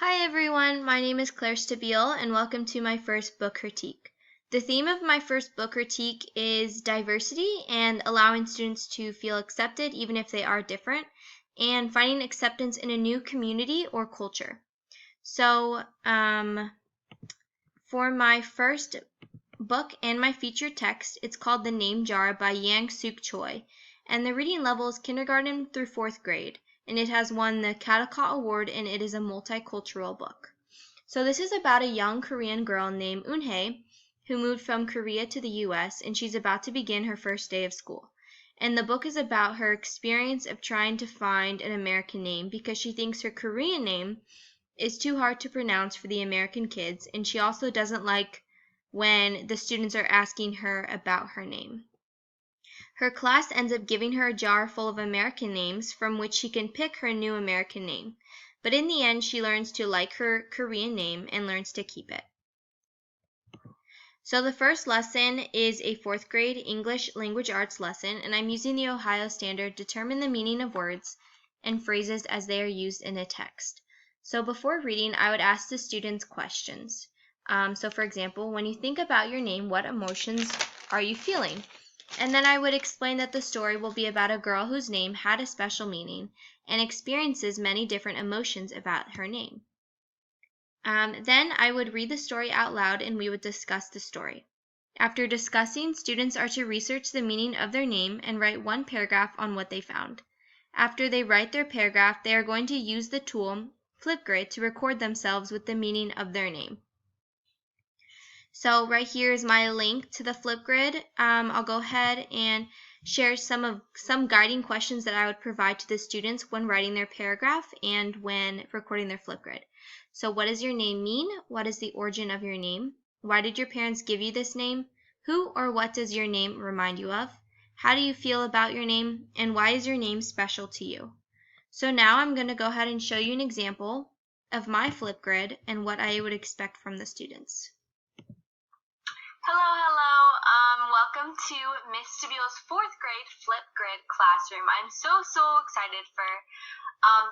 Hi everyone, my name is Claire Stabile and welcome to my first book critique. The theme of my first book critique is diversity and allowing students to feel accepted even if they are different, and finding acceptance in a new community or culture. So, for my first book and my featured text, it's called The Name Jar by Yang Suk Choi, and the reading level is kindergarten through 4th grade, and it has won the Caldecott Award, and it is a multicultural book. So this is about a young Korean girl named Eunhae who moved from Korea to the US, and she's about to begin her first day of school. And the book is about her experience of trying to find an American name because she thinks her Korean name is too hard to pronounce for the American kids, and she also doesn't like when the students are asking her about her name. Her class ends up giving her a jar full of American names from which she can pick her new American name. But in the end, she learns to like her Korean name and learns to keep it. So the first lesson is a 4th grade English language arts lesson, and I'm using the Ohio Standard to determine the meaning of words and phrases as they are used in a text. So before reading, I would ask the students questions. So for example, when you think about your name, what emotions are you feeling? And then I would explain that the story will be about a girl whose name had a special meaning and experiences many different emotions about her name. Then I would read the story out loud and we would discuss the story. After discussing, students are to research the meaning of their name and write one paragraph on what they found. After they write their paragraph, they are going to use the tool Flipgrid to record themselves with the meaning of their name. So right here is my link to the Flipgrid. I'll go ahead and share some guiding questions that I would provide to the students when writing their paragraph and when recording their Flipgrid. So what does your name mean? What is the origin of your name? Why did your parents give you this name? Who or what does your name remind you of? How do you feel about your name? And why is your name special to you? So now I'm going to go ahead and show you an example of my Flipgrid and what I would expect from the students. Hello. Welcome to Miss Stabile's 4th grade Flipgrid classroom. I'm so excited for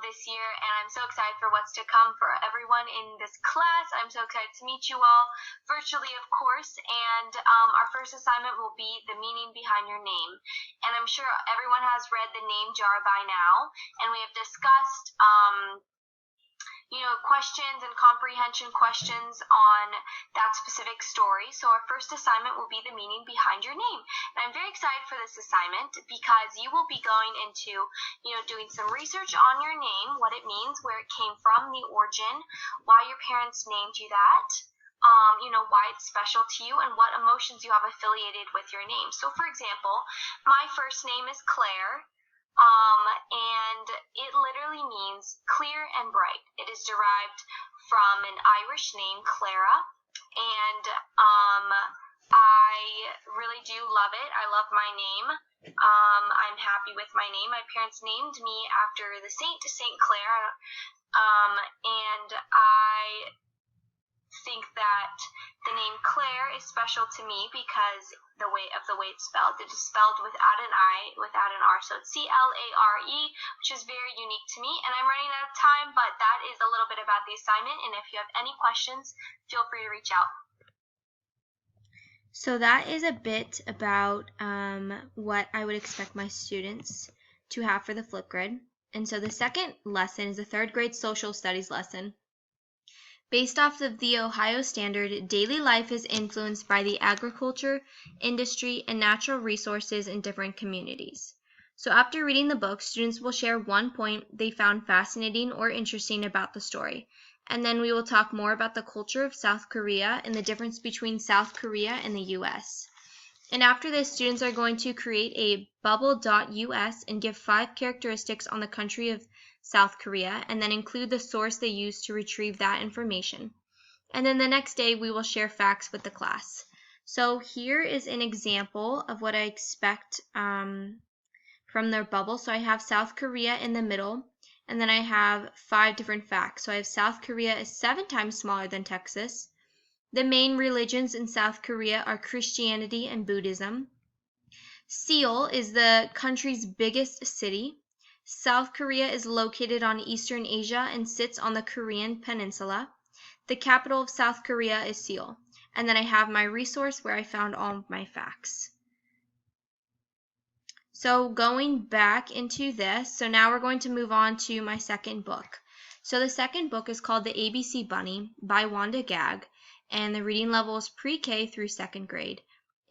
this year, and I'm so excited for what's to come for everyone in this class. I'm so excited to meet you all virtually, of course, and our first assignment will be the meaning behind your name. And I'm sure everyone has read The Name Jar by now, and we have discussed questions and comprehension questions on that specific story. So our first assignment will be the meaning behind your name. And I'm very excited for this assignment because you will be going into, doing some research on your name, what it means, where it came from, the origin, why your parents named you that, why it's special to you, and what emotions you have affiliated with your name. So for example, my first name is Claire. And it literally means clear and bright. It is derived from an Irish name, Clara, and I really do love it. I love my name. I'm happy with my name. My parents named me after the Saint Clare, and I think that the name Claire is special to me because the way it's spelled. It is spelled without an I, without an R, so it's C-L-A-R-E, which is very unique to me. And I'm running out of time, but that is a little bit about the assignment, and if you have any questions, feel free to reach out. So that is a bit about what I would expect my students to have for the Flipgrid. And so the second lesson is a 3rd grade social studies lesson. Based off of the Ohio Standard, daily life is influenced by the agriculture, industry, and natural resources in different communities. So after reading the book, students will share one point they found fascinating or interesting about the story. And then we will talk more about the culture of South Korea and the difference between South Korea and the US. And after this, students are going to create a bubble.us and give 5 characteristics on the country of South Korea, and then include the source they used to retrieve that information. And then the next day, we will share facts with the class. So here is an example of what I expect from their bubble. So I have South Korea in the middle, and then I have 5 different facts. So I have South Korea is 7 times smaller than Texas. The main religions in South Korea are Christianity and Buddhism. Seoul is the country's biggest city. South Korea is located on Eastern Asia and sits on the Korean peninsula. The capital of South Korea is Seoul. And then I have my resource where I found all of my facts. So going back into this, so now we're going to move on to my second book. So the second book is called The ABC Bunny by Wanda Gag, and the reading level is pre-K through second grade,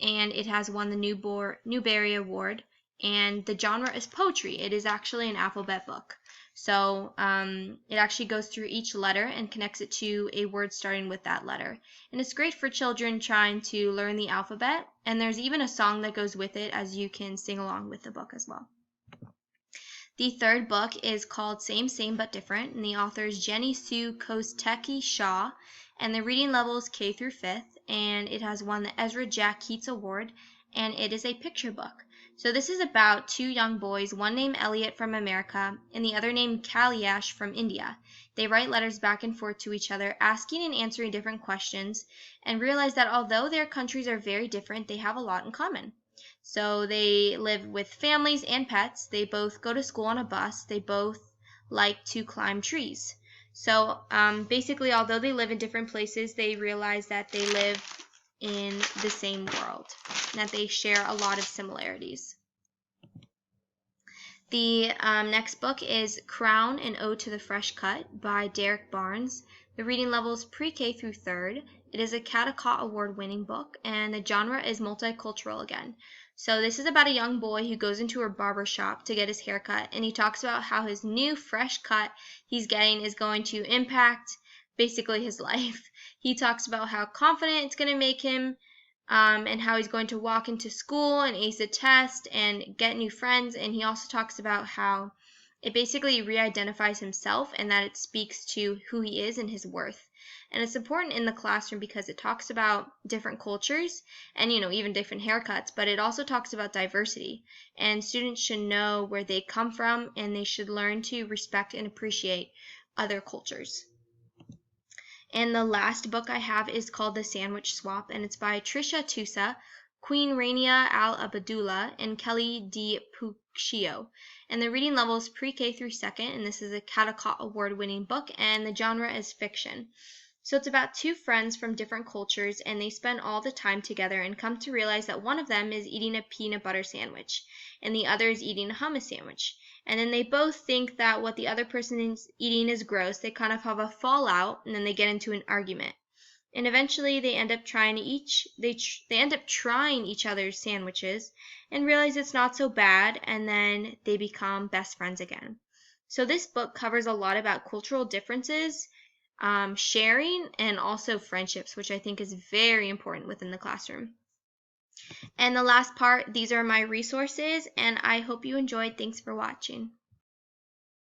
and it has won the Newbery Award, and the genre is poetry. It is actually an alphabet book. So it actually goes through each letter and connects it to a word starting with that letter. And it's great for children trying to learn the alphabet. And there's even a song that goes with it, as you can sing along with the book as well. The third book is called Same, Same But Different, and the author is Jenny Sue Kostecki Shaw, and the reading level is K through 5th, and it has won the Ezra Jack Keats Award, and it is a picture book. So this is about two young boys, one named Elliot from America and the other named Kailash from India. They write letters back and forth to each other, asking and answering different questions, and realize that although their countries are very different, they have a lot in common. So they live with families and pets. They both go to school on a bus. They both like to climb trees. So basically, although they live in different places, they realize that they live in the same world and that they share a lot of similarities. The next book is Crown, an Ode to the Fresh Cut by Derek Barnes. The reading level is pre-K through 3rd. It is a Caldecott Award-winning book, and the genre is multicultural again. So this is about a young boy who goes into a barber shop to get his hair cut, and he talks about how his new fresh cut he's getting is going to impact basically his life. He talks about how confident it's going to make him, and how he's going to walk into school and ace a test and get new friends. And he also talks about how it basically re-identifies himself and that it speaks to who he is and his worth. And it's important in the classroom because it talks about different cultures and, even different haircuts, but it also talks about diversity. And students should know where they come from, and they should learn to respect and appreciate other cultures. And the last book I have is called The Sandwich Swap, and it's by Trisha Tusa, Queen Rania Al-Abdullah, and Kelly D. Puccio. And the reading level is pre-K through 2nd, and this is a Caldecott Award-winning book, and the genre is fiction. So it's about two friends from different cultures, and they spend all the time together and come to realize that one of them is eating a peanut butter sandwich, and the other is eating a hummus sandwich. And then they both think that what the other person is eating is gross. They kind of have a fallout, and then they get into an argument. And eventually they end up trying each other's sandwiches and realize it's not so bad, and then they become best friends again. So this book covers a lot about cultural differences, sharing, and also friendships, which I think is very important within the classroom. And the last part, these are my resources, and I hope you enjoyed. Thanks for watching.